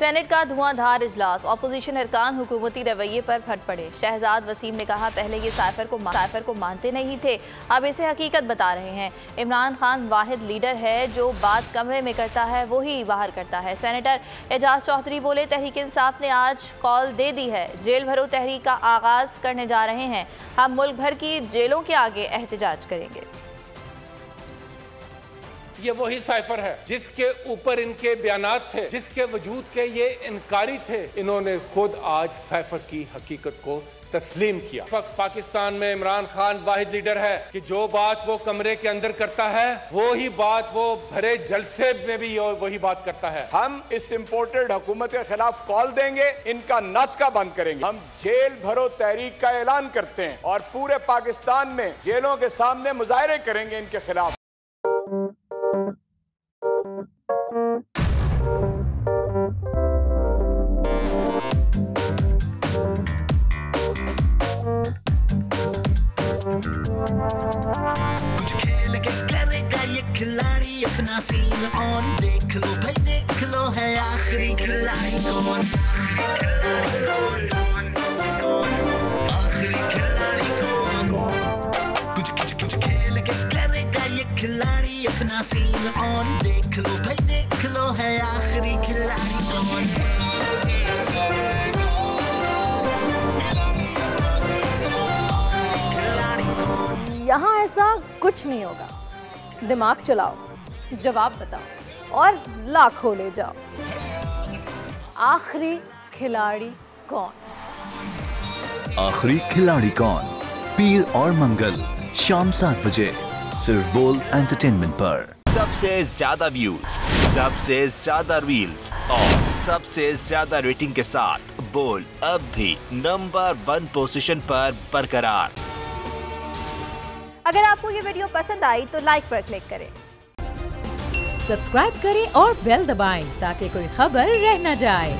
Senate का धुआंधार इजलास, opposition अरकान हुकूमती रवैये पर फट पड़े। शहजाद वसीम ने कहा, पहले ये साइफर को मानते नहीं थे, अब इसे हकीकत बता रहे हैं। इमरान खान वाहिद लीडर है जो बात कमरे में करता है वही बाहर करता है। सेनेटर एजाज चौधरी बोले, तहरीक इंसाफ ने आज कॉल दे दी है, जेल भरो तहरीक का आगाज करने जा रहे हैं। हम मुल्क भर की जेलों के आगे एहतजाज करेंगे। ये वही साइफर है जिसके ऊपर इनके बयानात थे, जिसके वजूद के ये इनकारी थे। इन्होंने खुद आज साइफर की हकीकत को तस्लीम किया। पाकिस्तान में इमरान खान वाहिद लीडर है कि जो बात वो कमरे के अंदर करता है वो ही बात वो भरे जलसे में भी वही बात करता है। हम इस इम्पोर्टेड हुकूमत के खिलाफ कॉल देंगे, इनका नाटका बंद करेंगे। हम जेल भरो तहरीक का ऐलान करते हैं और पूरे पाकिस्तान में जेलों के सामने मुजाहरे करेंगे इनके खिलाफ। कुछ खेल के करेगा ये खिलाड़ी अपना सीन ऑन, देख लो भाई देख लो है आखिरी खिलाड़ी कौन, आखिरी खिलाड़ी कौन। कुछ खेल के करेगा ये खिलाड़ी अपना सीन ऑन, देख लो भाई देख लो है आखिरी खिलाड़ी कौन। यहाँ ऐसा कुछ नहीं होगा। दिमाग चलाओ, जवाब बताओ और लाखों ले जाओ। आखिरी खिलाड़ी कौन? आखिरी खिलाड़ी कौन? पीर और मंगल शाम 7 बजे सिर्फ बोल एंटरटेनमेंट पर। सबसे ज्यादा व्यूज, सबसे ज्यादा रील्स और सबसे ज्यादा रेटिंग के साथ बोल अब भी नंबर 1 पोजीशन पर बरकरार। अगर आपको ये वीडियो पसंद आई तो लाइक पर क्लिक करें, सब्सक्राइब करें और बेल दबाएं ताकि कोई खबर रह न जाए।